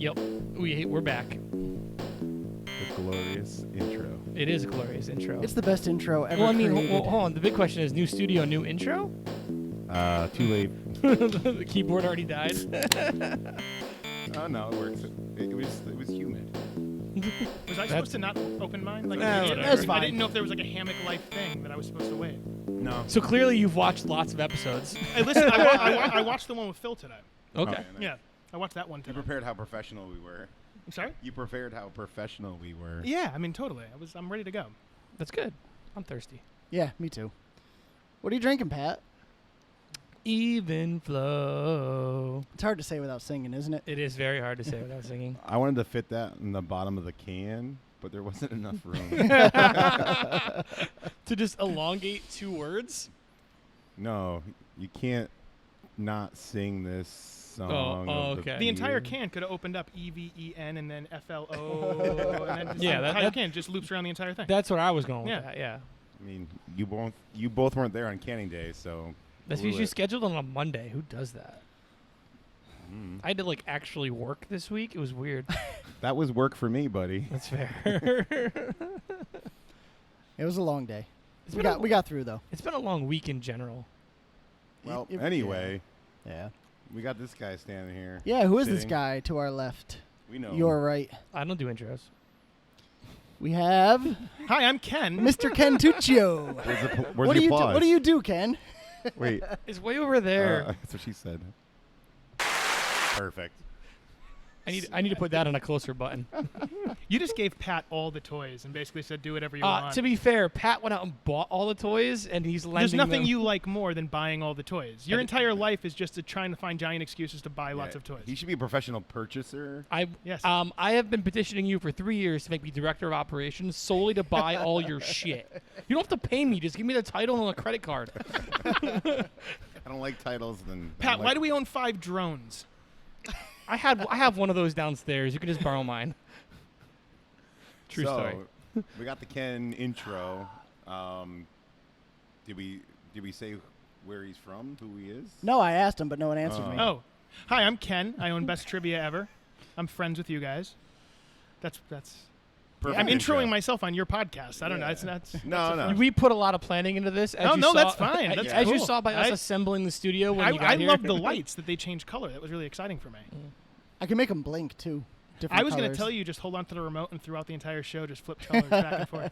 Yep. We're back. The glorious intro. It is a glorious intro. It's the best intro ever Well, I mean, created. hold on. The big question is, new studio, new intro? Too late. The keyboard already died. Oh no, it works. It was humid. Was I supposed to not open mine? Like, No, idiot? that's I fine. didn't know if there was like a Hammock life thing that I was supposed to wait. No. So clearly you've watched lots of episodes. Hey, listen, I watched the one with Phil today. Okay. nice. Yeah, I watched that one You today. prepared how professional we were. I'm sorry? You prepared how professional we were. Yeah, I mean, totally. I'm ready to go. That's good. I'm thirsty. Yeah, me too. What are you drinking, Pat? Even flow. It's hard to say without singing, isn't it? It is very hard to say without singing. I wanted to fit that in the bottom of the can, but there wasn't enough room. To just elongate 2 words? No, you can't not sing this song. of okay. The entire beer. can could have opened up EVEN and then FLO. And then just Yeah, the that- entire can just loops around the entire thing. That's where I was going with Yeah. that, yeah. I mean, you both weren't there on canning day, so. That's blew usually it. scheduled on a Monday. Who does that? Mm. I had to, actually work this week. It was weird. That was work for me, buddy. That's fair. It was a long day. It's We been, got through though. it's been a long week in general. Well, It- anyway, Yeah. we got this guy standing here. Yeah. Who is this Sitting. guy to our left? We know. You're right. I don't do intros. We have Hi, I'm Ken. Mr. Ken Tuccio. Where's What the do you do? applause? What do you do, Ken? Wait. It's way over there. That's what she said. Perfect. I need to put that on a closer button. You just gave Pat all the toys and basically said, do whatever you want. To be fair, Pat went out and bought all the toys, and he's lending There's nothing them. you like more than buying all the toys. Your I- entire life is just trying to find giant excuses to buy lots Yeah, of toys. He should be a professional purchaser. Yes. I have been petitioning you for 3 years to make me director of operations solely to buy all your shit. You don't have to pay me. Just give me the title and a credit card. I don't like titles. Pat, why do we own 5 drones? I have one of those downstairs. You can just borrow mine. True story. We got the Ken intro. Did we say where he's from? Who he is? No, I asked him, but no one answered me. Oh. Hi, I'm Ken. I own Best Trivia Ever. I'm friends with you guys. That's Perfect I'm intro. introing myself on your podcast. I don't know. It's not. No. We put a lot of planning into this. As Oh, you no, saw, that's fine. That's as you cool. saw by us I- assembling the studio when you got I here. love the lights that they changed color. That was really exciting for me. I can make them blink too. Different I was going to colors. tell you, just hold on to the remote and throughout the entire show, just flip colors back and forth.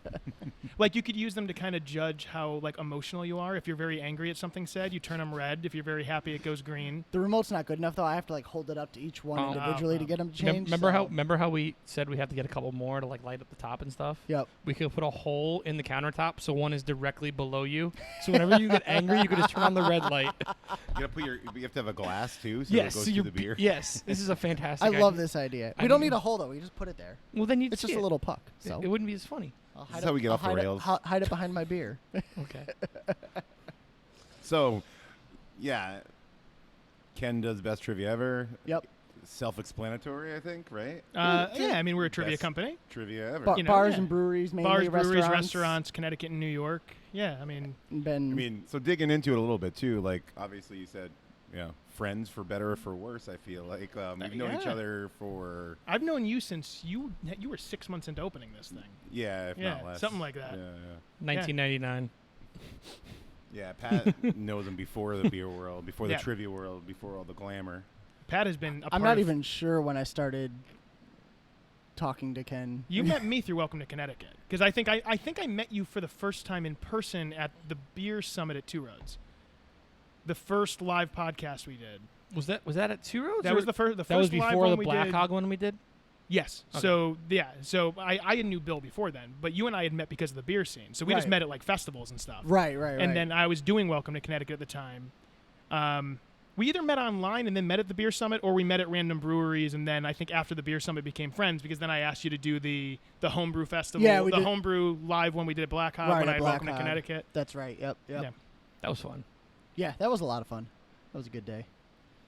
Like you could use them to kind of judge how emotional you are. If you're very angry at something said, you turn them red. If you're very happy, it goes green. The remote's not good enough though. I have to hold it up to each one Oh. individually to get them to change. Remember how we said we have to get a couple more to light up the top and stuff? Yep. We could put a hole in the countertop so one is directly below you. So whenever you get angry, you can just turn on the red light. You have to have a glass too, so Yes, it goes so to you're the beer. Yes, this is a fantastic. I love idea. this idea. I We don't mean- need a hole though. We just put it there. Well, then you'd It's see just a it. little puck. So It wouldn't be as funny. I'll This is how we get off the hide rails. hide it behind my beer. Okay. So, yeah, Ken does Best Trivia Ever. Yep. Self-explanatory, I think, right? Yeah, I mean, we're a trivia Best company. Trivia Ever. Ba- You know, bars yeah. and breweries, mainly Bars, restaurants. breweries, restaurants, Connecticut and New York. Yeah, I mean, Been I mean, so digging into it a little bit too, like obviously you said, friends for better or for worse. I feel like we've known each yeah. other for I've known you since you were 6 months into opening this thing. if Yeah, not less, something like that. Yeah, 1999. yeah. Pat knows him before the beer world, before the Yeah. trivia world, before all the glamour. Pat has been. I'm not even sure when I started talking to Ken. You met me through Welcome to Connecticut because I think I met you for the first time in person at the beer summit at Two Roads. The first live podcast we did. Was that at Two Roads? That or- was the first. The That was first live before one the we Black did. Hog one we did. Yes. Okay. So I knew Bill before then, but you and I had met because of the beer scene. So we just Right. met at like festivals and stuff. Right. And then I was doing Welcome to Connecticut at the time. We either met online and then met at the beer summit, or we met at random breweries, and then I think after the beer summit became friends because then I asked you to do the homebrew festival, Yeah, we the did. homebrew live one we did at Black Hog Right, when at I had Black Welcome to Hog. Connecticut. That's right. Yep. Yeah. That was fun. Yeah, that was a lot of fun. That was a good day.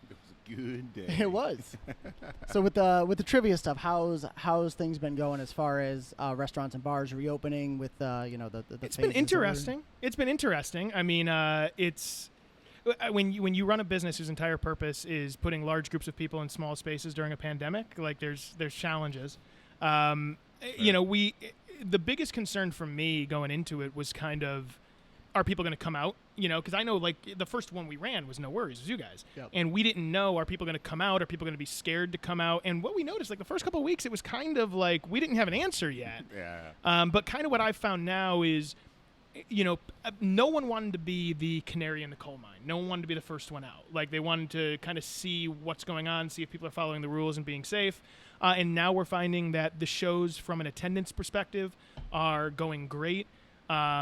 It was a good day. It was. So with the trivia stuff, how's things been going as far as restaurants and bars reopening with the It's phases been that we're in? interesting. It's been interesting. I mean, when you run a business whose entire purpose is putting large groups of people in small spaces during a pandemic, like there's challenges. You know, the biggest concern for me going into it was kind of, are people going to come out? You know, because I know like the first one we ran was No Worries, it was you guys. Yep. And we didn't know, are people going to come out? Are people going to be scared to come out? And what we noticed, like the first couple of weeks, it was kind of like we didn't have an answer yet. Yeah. But kind of what I've found now is, you know, no one wanted to be the canary in the coal mine. No one wanted to be the first one out. Like they wanted to kind of see what's going on, see if people are following the rules and being safe. And now we're finding that the shows from an attendance perspective are going great.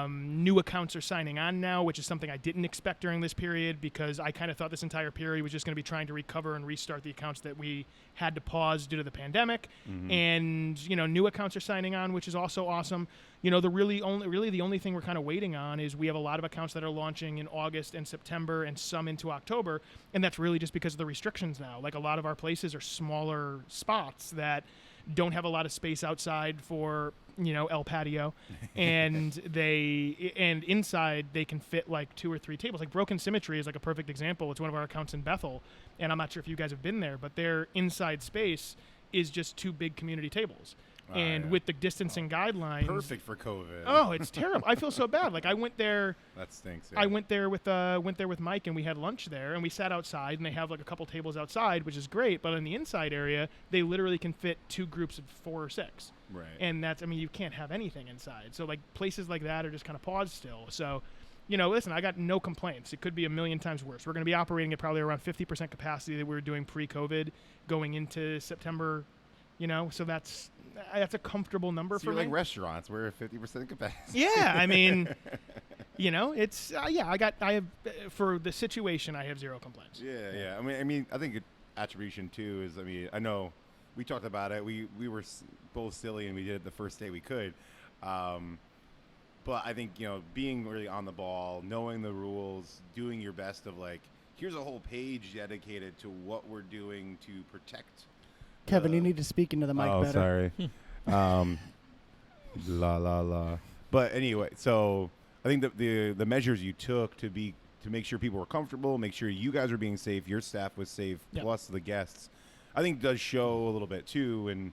New accounts are signing on now, which is something I didn't expect during this period because I kind of thought this entire period was just going to be trying to recover and restart the accounts that we had to pause due to the pandemic. Mm-hmm. And, you know, new accounts are signing on, which is also awesome. You know, the only thing we're kind of waiting on is we have a lot of accounts that are launching in August and September and some into October. And that's really just because of the restrictions now. Like a lot of our places are smaller spots that don't have a lot of space outside for, you know, El Patio, and inside they can fit like 2 or 3 tables. Like Broken Symmetry is like a perfect example. It's one of our accounts in Bethel, and I'm not sure if you guys have been there, but their inside space is just 2 big community tables. And yeah. with the distancing guidelines, Perfect for COVID. Oh, it's terrible. I feel so bad. Like I went there. That stinks. Yeah. I went there with Mike, and we had lunch there, and we sat outside, and they have like a couple tables outside, which is great. But in the inside area, they literally can fit 2 groups of 4 or 6. Right. And that's, I mean, you can't have anything inside. So like places like that are just kind of paused still. So, you know, listen, I got no complaints. It could be a million times worse. We're going to be operating at probably around 50% capacity that we were doing pre-COVID going into September. You know, so that's a comfortable number So for you're me. like restaurants, we're at 50% capacity. Yeah, I mean, you know, it's I have for the situation, I have 0 complaints. Yeah. I mean, I think attribution too is. I mean, I know we talked about it. We were both silly and we did it the first day we could. But I think, you know, being really on the ball, knowing the rules, doing your best of like, here's a whole page dedicated to what we're doing to protect. Kevin, you need to speak into the mic Oh, better. sorry. La la la. But anyway, so I think the measures you took to make sure people were comfortable, make sure you guys were being safe, your staff was safe, Yep. plus the guests, I think does show a little bit too. And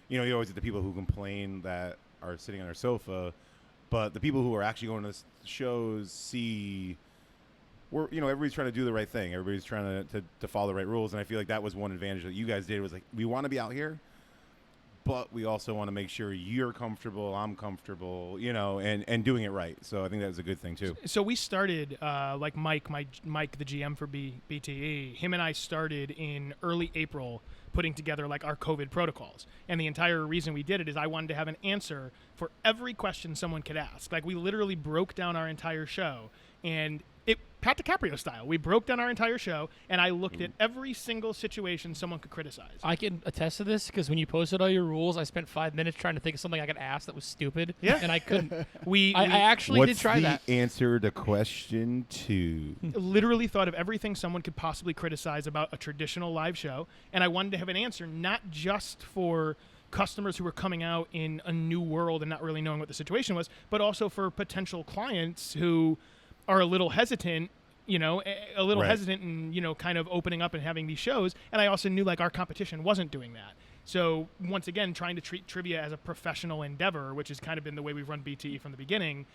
you know, you always get the people who complain that are sitting on their sofa, but the people who are actually going to the shows see. You know, everybody's trying to do the right thing. Everybody's trying to follow the right rules, and I feel like that was one advantage that you guys did. Was like, we want to be out here, but we also want to make sure you're comfortable, I'm comfortable, you know, and doing it right. So I think that was a good thing too. So we started like Mike, the GM for BTE. Him and I started in early April putting together like our COVID protocols. And the entire reason we did it is I wanted to have an answer for every question someone could ask. Like we literally broke down our entire show, and Pat DiCaprio style. We broke down our entire show, and I looked at every single situation someone could criticize. I can attest to this because when you posted all your rules, I spent 5 minutes trying to think of something I could ask that was stupid. Yeah. And I couldn't. I I actually did try that. What's the answer to question 2? literally thought of everything someone could possibly criticize about a traditional live show, and I wanted to have an answer not just for customers who were coming out in a new world and not really knowing what the situation was, but also for potential clients who are a little hesitant, you know, Right. hesitant and, you know, kind of opening up and having these shows. And I also knew like our competition wasn't doing that. So once again, trying to treat trivia as a professional endeavor, which has kind of been the way we've run BTE from the beginning.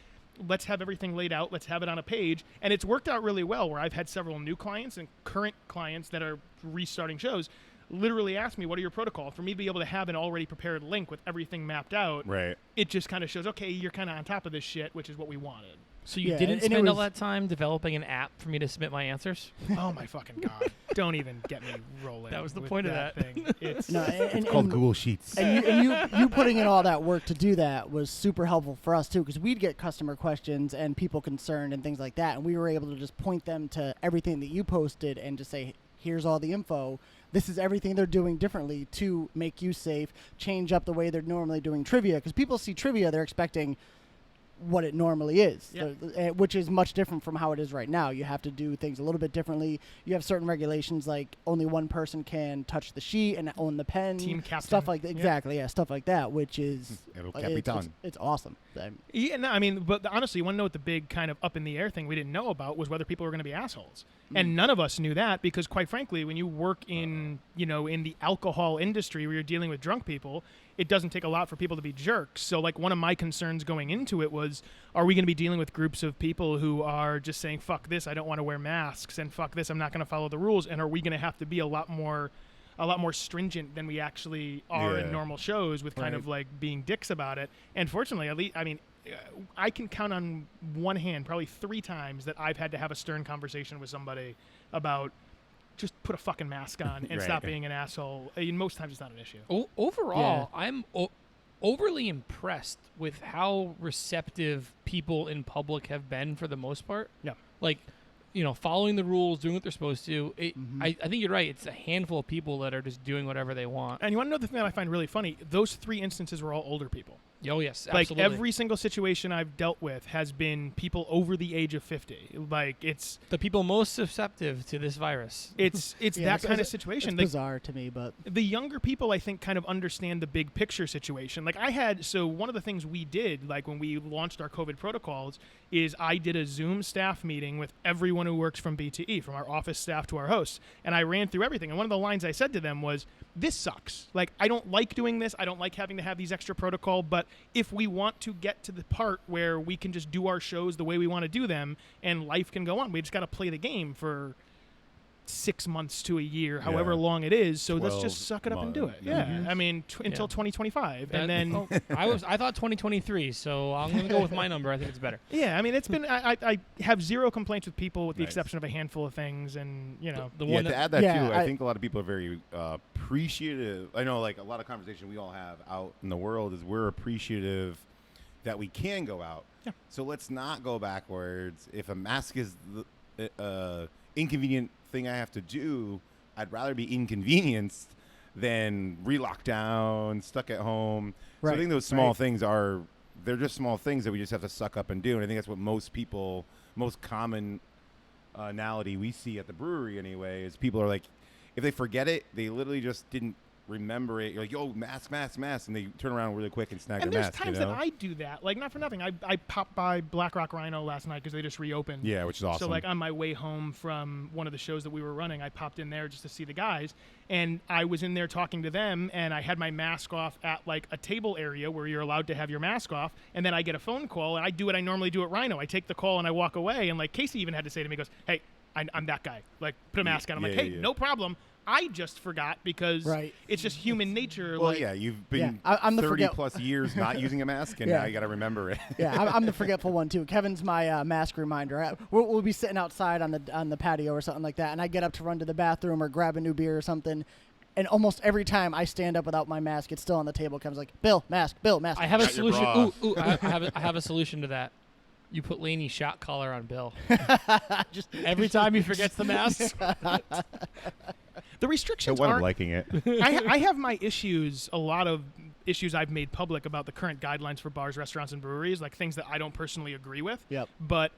Let's have everything laid out. Let's have it on a page. And it's worked out really well where I've had several new clients and current clients that are restarting shows literally ask me, what are your protocol? For me to be able to have an already prepared link with everything mapped out, Right. it just kind of shows, okay, you're kind of on top of this shit, which is what we wanted. So you Yeah, didn't and it spend all was- that time developing an app for me to submit my answers? Oh my fucking god! Don't even get me rolling. That was the with point of that. thing. It's No, and, Called and, Google Sheets. and you putting in all that work to do that was super helpful for us too, because we'd get customer questions and people concerned and things like that, and we were able to just point them to everything that you posted and just say, here's all the info. This is everything they're doing differently to make you safe, change up the way they're normally doing trivia, because people see trivia, they're expecting what it normally is, Yeah. which is much different from how it is right now. You have to do things a little bit differently. You have certain regulations, like only one person can touch the sheet and own the pen. Team captain. Stuff like that. Yeah. Exactly, yeah, stuff like that, which is El it's, Capitan. it's awesome. Yeah, no, I mean, but honestly, you want to know what the big kind of up in the air thing we didn't know about was whether people were going to be assholes, and none of us knew that because, quite frankly, when you work in in the alcohol industry where you're dealing with drunk people, it doesn't take a lot for people to be jerks. So, like, one of my concerns going into it was, are we going to be dealing with groups of people who are just saying, "Fuck this, I don't want to wear masks," and "Fuck this, I'm not going to follow the rules," and are we going to have to be a lot more stringent than we actually are in normal shows with kind of like being dicks about it? And fortunately, at least, I mean, I can count on one hand probably 3 times that I've had to have a stern conversation with somebody about just put a fucking mask on and stop being an asshole. Most times it's not an issue. Overall, I'm overly impressed with how receptive people in public have been for the most part. Yeah. Like, following the rules, doing what they're supposed to. I think you're right. It's a handful of people that are just doing whatever they want. And you want to know the thing that I find really funny? Those 3 instances were all older people. Oh, yes, Like, absolutely. every single situation I've dealt with has been people over the age of 50. Like, it's the people most susceptible to this virus. it's Yeah, that kind of situation. It's Like, bizarre to me, but the younger people, I think, kind of understand the big picture situation. Like, one of the things we did, like, when we launched our COVID protocols, is I did a Zoom staff meeting with everyone who works from BTE, from our office staff to our hosts, and I ran through everything. And one of the lines I said to them was, this sucks. Like, I don't like doing this. I don't like having to have these extra protocol, but if we want to get to the part where we can just do our shows the way we want to do them and life can go on, we just got to play the game for 6 months to a year, however long it is. So let's just suck it up and do it. Yeah. I mean, until 2025. And then I thought 2023, so I'm going to go with my number. I think it's better. yeah, I mean, it's been, I have 0 complaints with people with the exception of a handful of things. And, The one to that, add that Yeah, too, I think a lot of people are very appreciative. I know, like, a lot of conversation we all have out in the world is we're appreciative that we can go out. Yeah. So let's not go backwards. If a mask is the inconvenient thing I have to do, I'd rather be inconvenienced than re-locked down, stuck at home. So I think those small things they're just small things that we just have to suck up and do. And I think that's what most commonality we see at the brewery anyway, is people are like, if they forget it, they literally just didn't remember it. You're like, yo, mask, and they turn around really quick and snag and their there's mask. times that I do that. Like, not for nothing. I popped by Black Rock Rhino last night because they just reopened. Yeah, which is awesome. So, like, on my way home from one of the shows that we were running, I popped in there just to see the guys. And I was in there talking to them, and I had my mask off at, like, a table area where you're allowed to have your mask off. And then I get a phone call, and I do what I normally do at Rhino. I take the call, and I walk away. And, like, Casey even had to say to me, he goes, hey, I'm that guy. Like, put a mask on. I'm like, hey, no problem. I just forgot because it's just human nature. Well, like, yeah, you've been I'm the 30 plus years not using a mask, and now you got to remember it. Yeah, I'm the forgetful one too. Kevin's my mask reminder. We'll be sitting outside on the patio or something like that, and I get up to run to the bathroom or grab a new beer or something. And almost every time I stand up without my mask, it's still on the table. Kevin's like, Bill, mask. I have a Got your solution. bra. I have a solution to that. You put Laney's shot collar on Bill. Just every time he forgets the mask. the restrictions I'm aren't. liking it. I have my issues, a lot of issues I've made public about the current guidelines for bars, restaurants, and breweries, like things that I don't personally agree with. Yep. But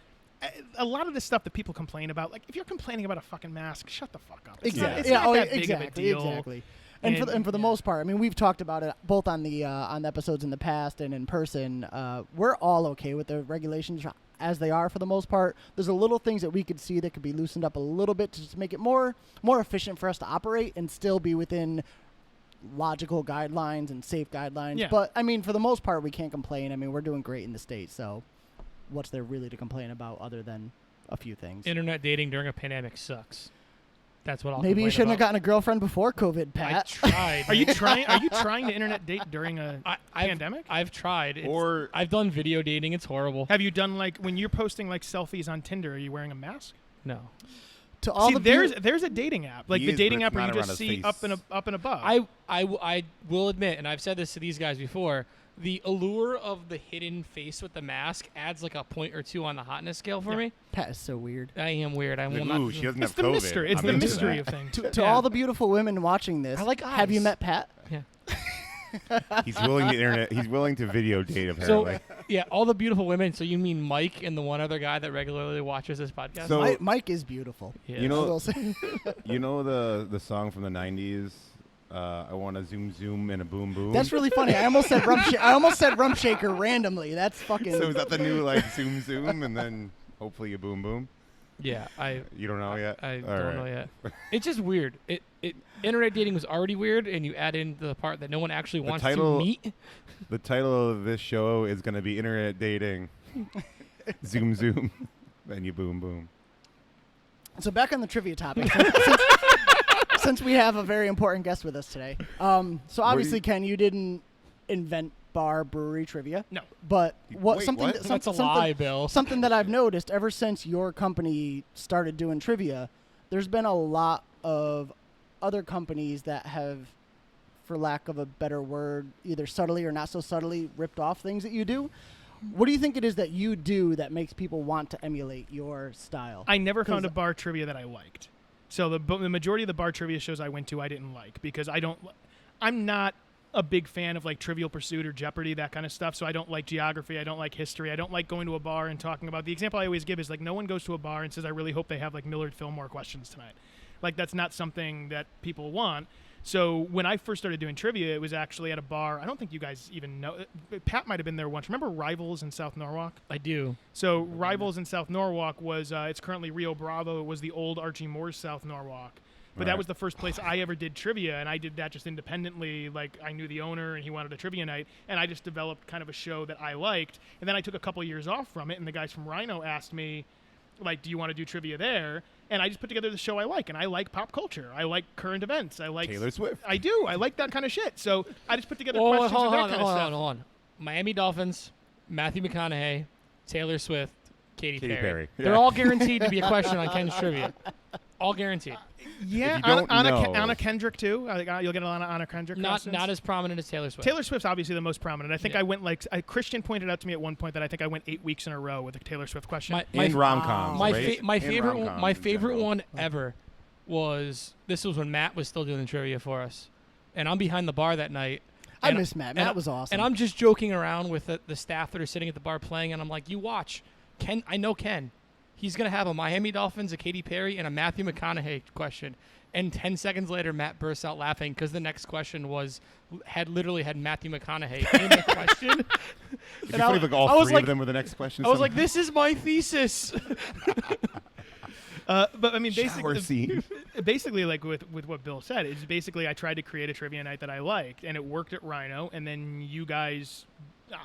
a lot of the stuff that people complain about, like, if you're complaining about a fucking mask, shut the fuck up. It's Exactly. not that big of a Exactly. deal. Exactly. And for the most part, I mean, we've talked about it both on the episodes in the past and in person. We're all okay with the regulations as they are for the most part. There's a little things that we could see that could be loosened up a little bit to just make it more efficient for us to operate and still be within logical guidelines and safe guidelines. Yeah. But I mean, for the most part, we can't complain. I mean, we're doing great in the States, so what's there really to complain about other than a few things? Internet dating during a pandemic sucks. That's what I'll Maybe you complain shouldn't have about. gotten a girlfriend before COVID, Pat. I tried. Are you trying to internet date during a pandemic? I've tried. Or I've done video dating. It's horrible. Have you done, like, when you're posting, like, selfies on Tinder, are you wearing a mask? No. To all See, the there's a dating app, like He the is, dating but app it's where you not just around see his up and above. I will admit, and I've said this to these guys before, the allure of the hidden face with the mask adds like a point or two on the hotness scale for me. Pat is so weird. I am weird. I will Ooh, not. she doesn't It's have the COVID. mystery. It's I'm the into mystery that. of things. To all the beautiful women watching this, I like have you eyes. met Pat? Yeah. He's willing to internet. He's willing to video date. Apparently. So, yeah, all the beautiful women. So you mean Mike and the one other guy that regularly watches this podcast? So- Mike is beautiful. Yeah. You I know, will say. you know the song from the '90s. I want to zoom zoom and a boom boom. That's really funny. I almost said Rump Shaker randomly. That's fucking. So is that the new like zoom zoom and then hopefully a boom boom? Yeah, You don't know yet. I All don't right. know yet. It's just weird. Internet dating was already weird, and you add in the part that no one actually wants title- to meet. The title of this show is going to be Internet Dating. Zoom zoom, then you boom boom. So back on the trivia topic, since we have a very important guest with us today. So obviously, Ken, you didn't invent bar brewery trivia. No. But what Wait, something what? that- That's a something- lie, Bill. Something that I've noticed ever since your company started doing trivia, there's been a lot of other companies that have, for lack of a better word, either subtly or not so subtly ripped off things that you do. What do you think it is that you do that makes people want to emulate your style? I never found 'Cause- a bar trivia that I liked. So the majority of the bar trivia shows I went to, I didn't like because I'm not a big fan of like Trivial Pursuit or Jeopardy, that kind of stuff. So I don't like geography. I don't like history. I don't like going to a bar and talking about. The example I always give is like no one goes to a bar and says, I really hope they have like Millard Fillmore questions tonight. Like that's not something that people want. So when I first started doing trivia, it was actually at a bar. I don't think you guys even know. Pat might have been there once. Remember Rivals in South Norwalk? I do. So Rivals in South Norwalk was, it's currently Rio Bravo. It was the old Archie Moore's South Norwalk. But that Right. was the first place I ever did trivia, and I did that just independently. Like, I knew the owner, and he wanted a trivia night, and I just developed kind of a show that I liked. And then I took a couple years off from it, and the guys from Rhino asked me, like, do you want to do trivia there? And I just put together the show I like, and I like pop culture. I like current events. I like Taylor Swift. I do. I like that kind of shit. So I just put together Hold questions on, and that hold kind of stuff. on. Miami Dolphins, Matthew McConaughey, Taylor Swift, Katy Perry. Yeah. They're all guaranteed to be a question on Ken's trivia. All guaranteed. Yeah, If you don't know- Anna Kendrick too. I think you'll get a lot of Anna Kendrick. Not questions. as prominent as Taylor Swift. Taylor Swift's obviously the most prominent. I think Yeah. I went like Christian pointed out to me at one point that I think I went 8 weeks in a row with a Taylor Swift question. In rom-coms, my right? my In favorite rom-coms my in favorite general. one ever was when Matt was still doing the trivia for us, and I'm behind the bar that night. I and- miss Matt. and Matt I- was awesome. And I'm just joking around with the staff that are sitting at the bar playing, and I'm like, "You watch, Ken. I know Ken. He's gonna have a Miami Dolphins, a Katy Perry, and a Matthew McConaughey question." And 10 seconds later, Matt bursts out laughing because the next question literally had Matthew McConaughey in the question. It'd be And funny if like all I was three like- of them were the next question. I was like, "This is my thesis." But I mean, shower scene. basically, like with what Bill said, it's basically I tried to create a trivia night that I liked, and it worked at Rhino. And then you guys,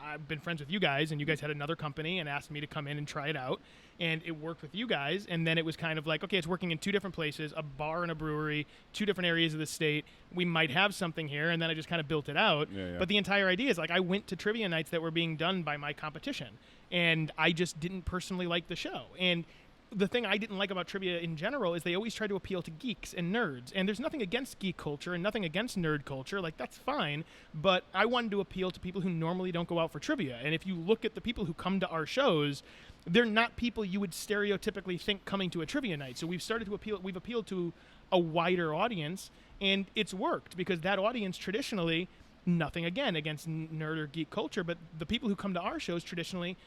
I've been friends with you guys, and you guys had another company and asked me to come in and try it out, and it worked with you guys. And then it was kind of like, okay, it's working in two different places, a bar and a brewery, two different areas of the state. We might have something here, and then I just kind of built it out. Yeah, yeah. But the entire idea is like I went to trivia nights that were being done by my competition, and I just didn't personally like the show. And the thing I didn't like about trivia in general is they always try to appeal to geeks and nerds. And there's nothing against geek culture and nothing against nerd culture. Like, that's fine. But I wanted to appeal to people who normally don't go out for trivia. And if you look at the people who come to our shows, they're not people you would stereotypically think coming to a trivia night. So we've appealed to a wider audience, and it's worked because that audience traditionally, nothing again against nerd or geek culture, but the people who come to our shows traditionally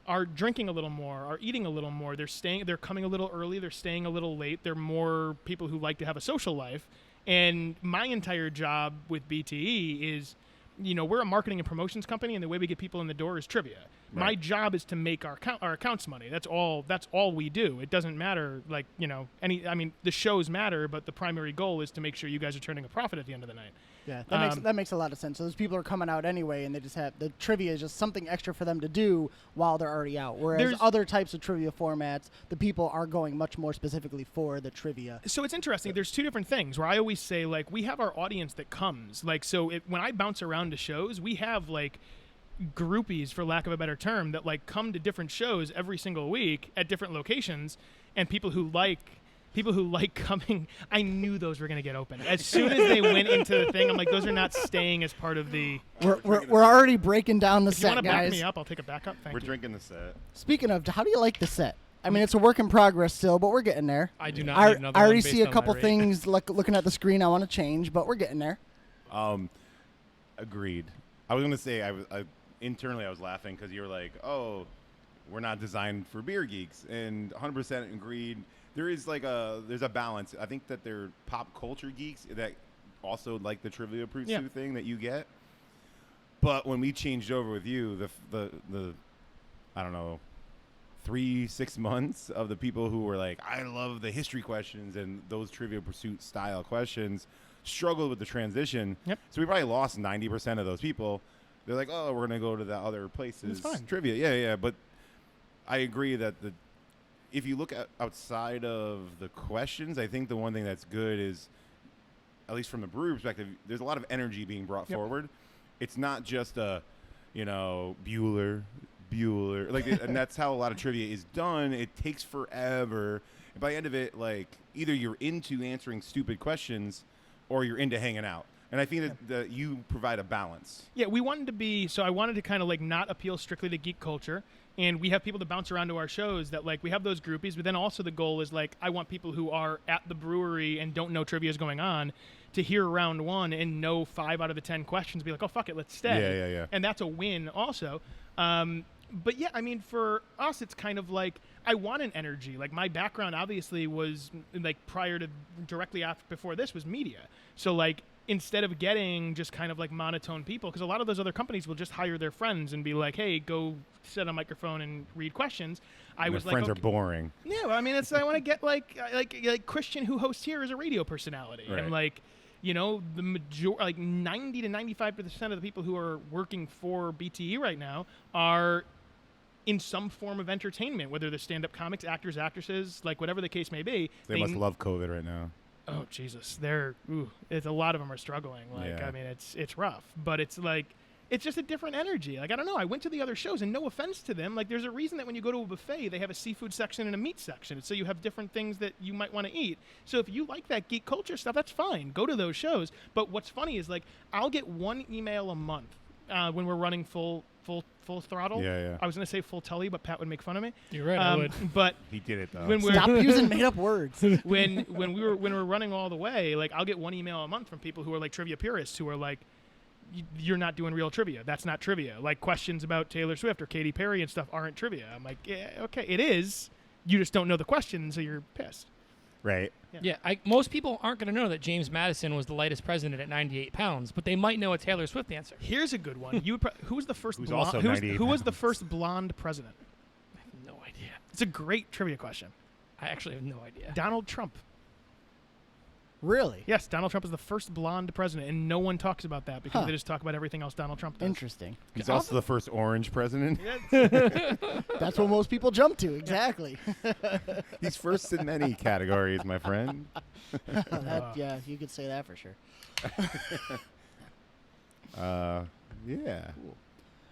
are drinking a little more, are eating a little more. They're coming a little early. They're staying a little late. They're more people who like to have a social life. And my entire job with BTE is, we're a marketing and promotions company, and the way we get people in the door is trivia. My Right. job is to make our accounts money. That's all we do. It doesn't matter, the shows matter, but the primary goal is to make sure you guys are turning a profit at the end of the night. Yeah, that makes a lot of sense. So those people are coming out anyway, and they just have the trivia is just something extra for them to do while they're already out. Whereas There's- other types of trivia formats, the people are going much more specifically for the trivia. So it's interesting. There's two different things where I always say, like, we have our audience that comes. Like, so when I bounce around to shows, we have, like, groupies, for lack of a better term, that, like, come to different shows every single week at different locations, and people who like coming. I knew those were going to get open. As soon as they went into the thing, I'm like, those are not staying as part of the... We're already breaking down the If you want set, to back guys. me up, I'll take a backup. Thank We're you. drinking the set. Speaking of, how do you like the set? I mean, it's a work in progress still, but we're getting there. I do not I need another already one see based a on couple my rate. things looking at the screen I want to change, but we're getting there. Agreed. I was gonna say internally I was laughing because you were like, "Oh, we're not designed for beer geeks," and 100% agreed. There's a balance. I think that they're pop culture geeks that also like the Trivia Pursuit thing that you get. But when we changed over with you, the I don't know, 3-6 months of the people who were like, I love the history questions and those Trivia Pursuit style questions, struggled with the transition. Yep. So we probably lost 90% of those people. They're like, oh, we're going to go to the other places. It's fine. Trivia. Yeah. But I agree that if you look at outside of the questions, I think the one thing that's good is, at least from the brewery perspective, there's a lot of energy being brought forward. It's not just Bueller. And that's how a lot of trivia is done. It takes forever. And by the end of it, like, either you're into answering stupid questions or you're into hanging out. And I think that you provide a balance. Yeah, we wanted to be, so I wanted to kind of like not appeal strictly to geek culture. And we have people that bounce around to our shows that like, we have those groupies, but then also the goal is like, I want people who are at the brewery and don't know trivia is going on to hear round one and know 5 out of the 10 questions, be like, oh, fuck it, let's stay. Yeah. And that's a win also. But yeah, I mean, for us, it's kind of like, I want an energy. Like, my background obviously was like prior to directly after before this was media. So like, instead of getting just kind of like monotone people, because a lot of those other companies will just hire their friends and be like, hey, go sit on a microphone and read questions. I was like, friends are boring. Yeah, well, I mean, I want to get like Christian, who hosts here, is a radio personality. Right. And like, you know, the 90 to 95% of the people who are working for BTE right now are in some form of entertainment, whether they're stand-up comics, actors, actresses, like whatever the case may be. They must love COVID right now. Oh, Jesus. It's a lot of them are struggling. Like, Yeah. I mean, it's rough, but it's like, it's just a different energy. Like, I don't know. I went to the other shows, and no offense to them, like, there's a reason that when you go to a buffet, they have a seafood section and a meat section. So you have different things that you might want to eat. So if you like that geek culture stuff, that's fine. Go to those shows. But what's funny is, like, I'll get 1 email a month when we're running full throttle. Yeah. I was going to say full tully, but Pat would make fun of me. You're right. I would. But He did it, though. when we're Stop using made-up words. when we're running all the way, like, I'll get 1 email a month from people who are like trivia purists who are like, you're not doing real trivia. That's not trivia. Like, questions about Taylor Swift or Katy Perry and stuff aren't trivia. I'm like, yeah, okay, it is. You just don't know the question, so you're pissed. Right. Yeah, most people aren't going to know that James Madison was the lightest president at 98 pounds, but they might know a Taylor Swift answer. Here's a good one. Who was the first Who's blonde? also 98 Who was the pounds. first blonde president? I have no idea. It's a great trivia question. I actually have no idea. Donald Trump. Really? Yes, Donald Trump is the first blonde president, and no one talks about that because they just talk about everything else Donald Trump does. Interesting. He's also the first orange president. That's what most people jump to. Exactly. He's first in many categories, my friend. Yeah, you could say that for sure. Yeah.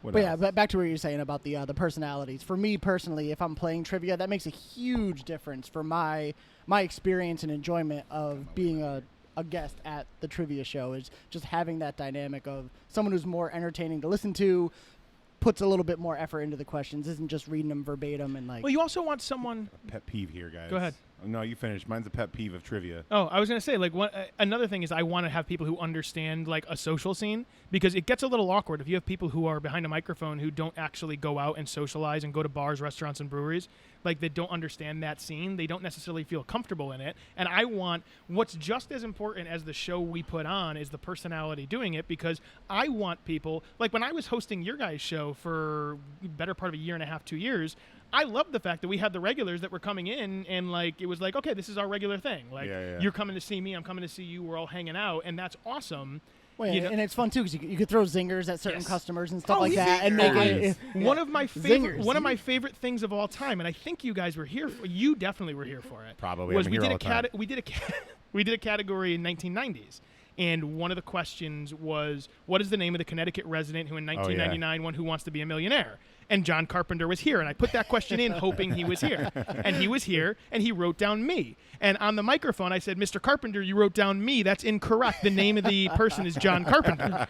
What But yeah, else? but back to what you're saying about the personalities. For me personally, if I'm playing trivia, that makes a huge difference for my experience and enjoyment of being a guest at the trivia show. Is just having that dynamic of someone who's more entertaining to listen to, puts a little bit more effort into the questions, isn't just reading them verbatim and like. Well, you also want someone. Pet peeve here, guys. Go ahead. No, you finish. Mine's a pet peeve of trivia. Oh, I was going to say, like, another thing is I want to have people who understand, like, a social scene, because it gets a little awkward if you have people who are behind a microphone who don't actually go out and socialize and go to bars, restaurants, and breweries. Like, they don't understand that scene. They don't necessarily feel comfortable in it. And I want what's just as important as the show we put on is the personality doing it, because I want people, like, when I was hosting your guys' show for better part of a year and a half, 2 years, I loved the fact that we had the regulars that were coming in and, like, it was like, okay, this is our regular thing. Like, you're coming to see me, I'm coming to see you, we're all hanging out, and that's awesome. Well, You know- and it's fun too because you could throw zingers at certain Yes. customers and stuff Oh, like yeah. that, and make it. One of my favorite Zingers. things of all time, and I think you guys were here. You definitely were here for it. Probably. Was I'm we here did all a the time. we did a category in 1990s, and one of the questions was, what is the name of the Connecticut resident who in 1999 won Who Wants to Be a Millionaire? and John Carpenter was here. And I put that question in hoping he was here. And he was here, and he wrote down me. And on the microphone, I said, Mr. Carpenter, you wrote down me. That's incorrect. The name of the person is John Carpenter.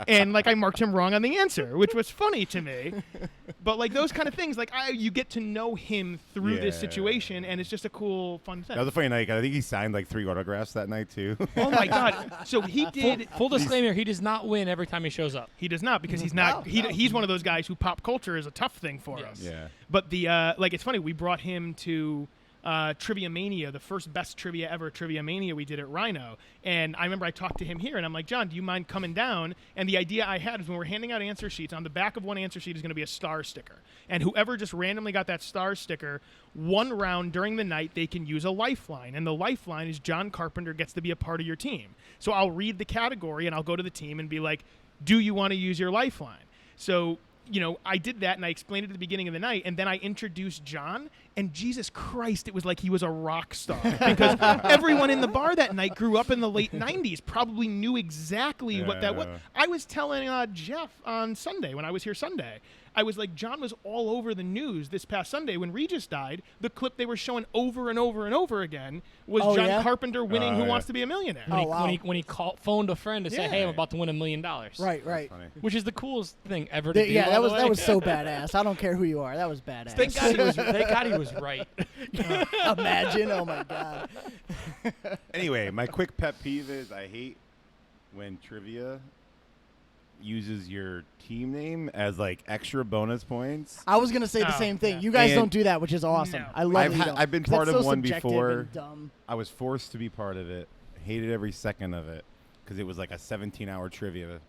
And, like, I marked him wrong on the answer, which was funny to me. But, like, those kind of things, like, you get to know him through this situation, and it's just a cool, fun thing. That was a funny night. I think he signed like 3 autographs that night too. Oh, my God. So he did. Full disclaimer, he does not win every time he shows up. He does not, because he's not. He's one of those guys who pop culture is a tough thing for us. Yeah. But like, it's funny. We brought him to Trivia Mania, the first best trivia ever Trivia Mania we did at Rhino. And I remember I talked to him here, and I'm like, John, do you mind coming down? And the idea I had is when we're handing out answer sheets, on the back of one answer sheet is going to be a star sticker. And whoever just randomly got that star sticker, one round during the night, they can use a lifeline. And the lifeline is John Carpenter gets to be a part of your team. So I'll read the category, and I'll go to the team and be like, do you want to use your lifeline? So, you know, I did that, and I explained it at the beginning of the night, and then I introduced John, and Jesus Christ, it was like he was a rock star. Because everyone in the bar that night grew up in the late 90s, probably knew exactly what that was. I was telling Jeff on Sunday, when I was here Sunday, I was like, John was all over the news this past Sunday when Regis died. The clip they were showing over and over and over again was John Carpenter winning Who Wants to Be a Millionaire. When he phoned a friend to say, "Hey, I'm about to win $1 million." Right. Which is that thing ever to do. Yeah, that was so badass. I don't care who you are. That was badass. Thank God he was right. Imagine. Oh my God. Anyway, my quick pet peeve is I hate when trivia uses your team name as like extra bonus points. I was gonna say the same thing. You guys don't do that, which is awesome. No. I love it. I've been part of one before. And dumb. I was forced to be part of it. Hated every second of it because it was like a 17-hour trivia,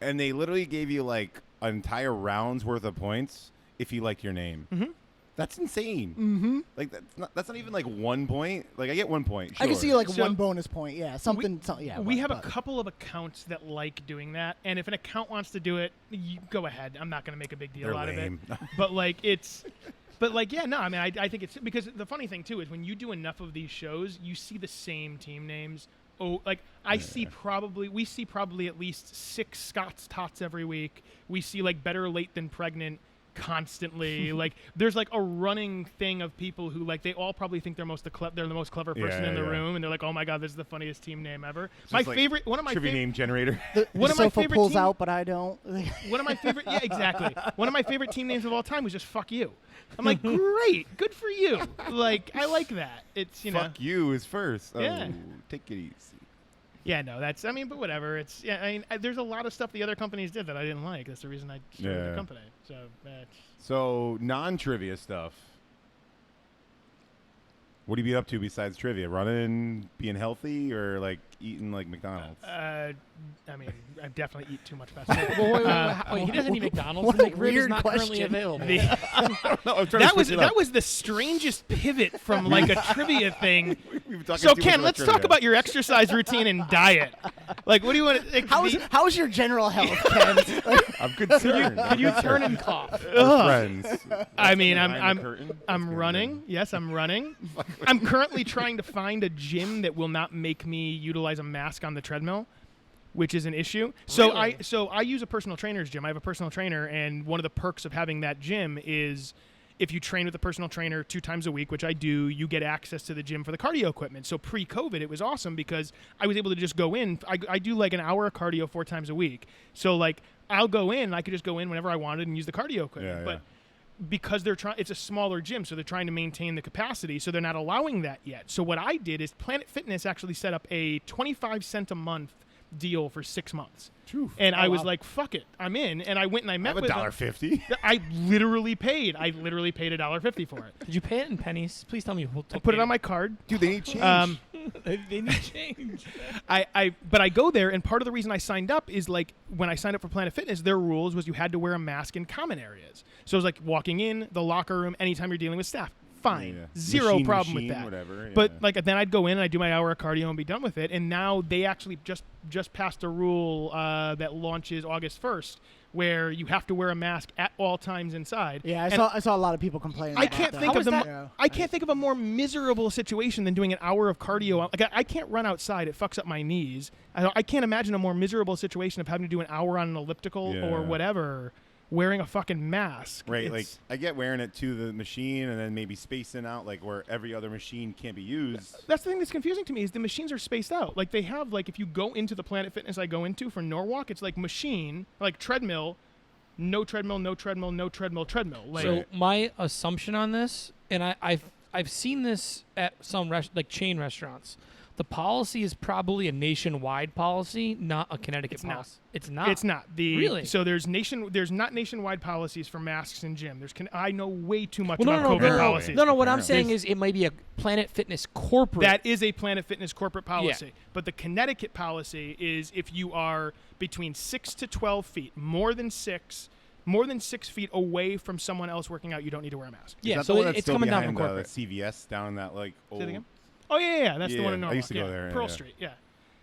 and they literally gave you like an entire round's worth of points if you liked your name. Mm-hmm. That's insane. Mm-hmm. Like that's not even like 1 point. Like I get 1 point. Sure. I can see like So one bonus point. Yeah, something. We have a couple of accounts that like doing that, and if an account wants to do it, you go ahead. I'm not going to make a big deal They're out lame. of it. But like I mean, I think it's because the funny thing too is when you do enough of these shows, you see the same team names. Oh, like we see probably at least 6 Scott's Tots every week. We see like Better Late Than Pregnant constantly. Like there's like a running thing of people who like they all probably think they're the most clever person in the room, and they're like, oh my God, this is the funniest team name ever. One of my trivia name generator. One of my favorite pulls out, but I don't. One of my favorite, yeah, exactly. One of my favorite team names of all time was just "Fuck You." I'm like, great, good for you. Like I like that. It's Fuck you is first. Yeah. Oh, take it easy. Yeah, no, but whatever. It's there's a lot of stuff the other companies did that I didn't like. That's the reason I started the company. So non-trivia stuff. What do you be up to besides trivia? Running, being healthy, or like eating like McDonald's? I mean, I definitely eat too much fast food. Wait, he doesn't eat McDonald's. What The a McRib is weird not currently question. available. That was the strangest pivot from like a trivia thing. So Ken, let's talk about your exercise routine and diet. Like, what do you want to? Like, How's your general health, Ken? I'm concerned. Could you turn and cough? We're friends. I mean, Behind the curtain? I'm That's running. good. Yes, I'm running. I'm currently trying to find a gym that will not make me utilize a mask on the treadmill, which is an issue. So Really? I use a personal trainer's gym. I have a personal trainer, and one of the perks of having that gym is if you train with a personal trainer 2 times a week, which I do, you get access to the gym for the cardio equipment. So pre-COVID, it was awesome because I was able to just go in. I do like an hour of cardio 4 times a week. So like I'll go in, I could just go in whenever I wanted and use the cardio equipment. But because it's a smaller gym, so they're trying to maintain the capacity, so they're not allowing that yet. So what I did is Planet Fitness actually set up a 25 cent a month deal for 6 months. And I was like, fuck it, I'm in. And I went and I met with $1.50. I literally paid $1.50 for it. Did you pay it in pennies? Please tell me. I put it on my card. Dude, they need change. They need change. But I go there, and part of the reason I signed up is like when I signed up for Planet Fitness, their rules was you had to wear a mask in common areas. So it was like walking in the locker room anytime you're dealing with staff. Fine. Yeah. Zero problem with that. Whatever, yeah. But like then I'd go in and I'd do my hour of cardio and be done with it. And now they actually just passed a rule that launches August 1st where you have to wear a mask at all times inside. Yeah, I saw a lot of people complaining. I about can't that. think of Yeah. I can't think of a more miserable situation than doing an hour of cardio. Like I can't run outside; it fucks up my knees. I can't imagine a more miserable situation of having to do an hour on an elliptical or whatever. wearing a fucking mask. Right, like It's- I get wearing it to the machine and then maybe spacing out like where every other machine can't be used. That's the thing that's confusing to me is the machines are spaced out. Like they have like if you go into the Planet Fitness I go into for Norwalk, it's like machine, like treadmill, no treadmill, no treadmill, no treadmill, treadmill. Like So my assumption on this, and I've seen this at some like chain restaurants. The policy is probably a nationwide policy, not a Connecticut It's not. policy. It's not. it's not the Really? So there's not nationwide policies for masks in gym. I know way too much Well, about no, COVID no, no, policies. no, no. What I'm Apparently. saying is, it might be a Planet Fitness corporate. That is a Planet Fitness corporate policy. But the Connecticut policy is if you are between 6 to 12 feet, more than 6 feet away from someone else working out, you don't need to wear a mask. Is yeah. that So the one that's it's still coming down from behind, corporate. CVS down that like Say old it again? Oh, yeah. That's the one in Yeah, I Norwalk. used to go yeah. there, Pearl yeah. Street, yeah.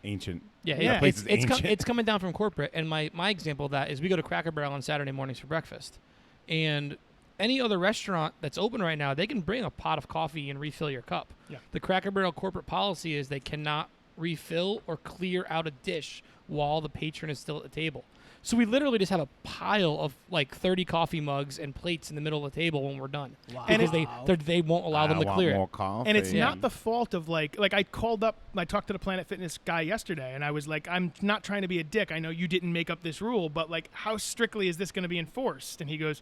ancient. Yeah, Yeah. yeah. place is It's ancient. coming down from corporate, and my example of that is we go to Cracker Barrel on Saturday mornings for breakfast, and any other restaurant that's open right now, they can bring a pot of coffee and refill your cup. Yeah. The Cracker Barrel corporate policy is they cannot refill or clear out a dish while the patron is still at the table. So we literally just have a pile of like 30 coffee mugs and plates in the middle of the table when we're done. Wow. Because they won't allow them I to want clear more it. coffee. And it's Yeah. not the fault of like I talked to the Planet Fitness guy yesterday, and I was like, I'm not trying to be a dick. I know you didn't make up this rule, but like, how strictly is this going to be enforced? And he goes,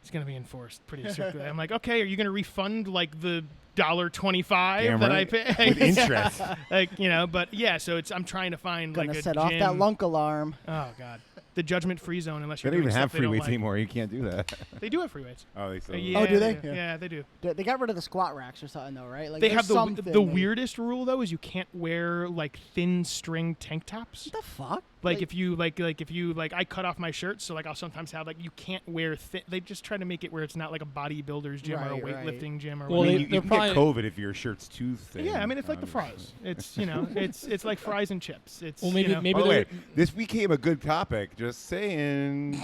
it's going to be enforced pretty strictly. I'm like, okay, are you going to refund like the $1.25 Damn that I right. pay? With interest. Like, but yeah, so I'm trying to find Gonna like a set off gym. that lunk alarm. Oh God, the judgment-free zone unless They you're don't doing even have stuff free they don't weights like. anymore. You can't do that. They do have free weights. Oh, they still. Yeah, Oh, do they? Yeah. Yeah, they do. They got rid of the squat racks or something, though, right? Like They there's have something the that- weirdest rule though is you can't wear like thin string tank tops. What the fuck? Like if you I cut off my shirt, so like I'll sometimes have like you can't wear thin. They just try to make it where it's not like a bodybuilder's gym or a Right, right. weightlifting gym or Well, I mean, whatever. you they're can get probably- COVID if your shirt's too thin. Yeah, I mean it's like the fries. It's it's like fries and chips. It's Well, maybe By the way, they're this became a good topic. Just saying.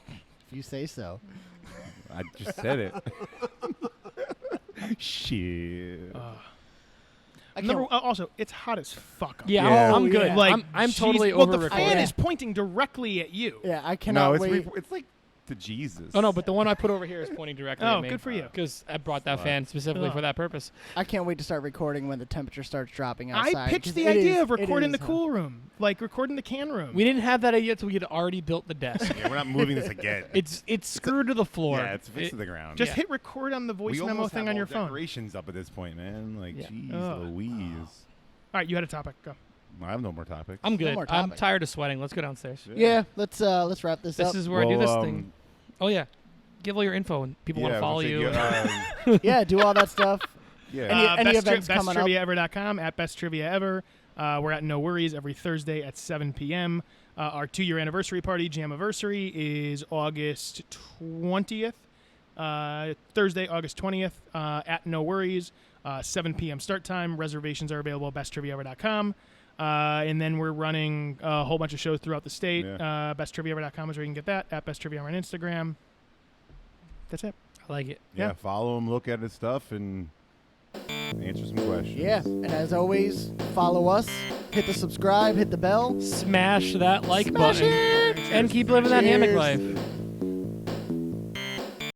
If you say so. I just said it. Shit. I Number, can't. also, it's hot as fuck. Up Yeah, Yeah. I'm good. yeah. Like I'm jeez- totally well, over the fan recording. is pointing directly at you. Yeah, I No, cannot it's wait. it's like to Jesus. Oh no, but the one I put over here is pointing directly Oh, at me. good for you. Because I brought that Smart. fan specifically Oh. for that purpose. I can't wait to start recording when the temperature starts dropping outside. I pitched 'cause the it idea is- of it recording is the hot. cool room, like recording the can room. We didn't have that idea until we had already built the desk. Yeah, we're not moving this again. It's screwed to the floor. yeah, it's fixed to the ground. Just Yeah. hit record on the voice we memo almost thing have on your all phone. decorations up at this point, man. Like, Yeah. jeez, Ugh. Louise. All right, you had a topic. Go. I have no more topics. I'm No good. more I'm topic. tired of sweating. Let's go downstairs. Yeah, let's wrap this This up. is where I do Well, this thing. Oh yeah, give all your info and people want to follow you. Yeah, do all that stuff. Yeah. Any events coming up? BestTriviaEver.com at BestTriviaEver. We're at No Worries every Thursday at 7 p.m. Our 2-year anniversary party, Jamiversary, is August 20th. Thursday, August 20th at No Worries. 7 p.m. start time. Reservations are available at BestTriviaEver.com. And then we're running a whole bunch of shows throughout the state. Yeah. BestTriviaEver.com is where you can get that. At BestTriviaEver on Instagram. That's it. I like it. Yeah, follow him, look at his stuff, and answer some questions. Yeah, and as always, follow us. Hit the subscribe. Hit the bell. Smash that like Smash button it! and keep living that hammock Cheers. life.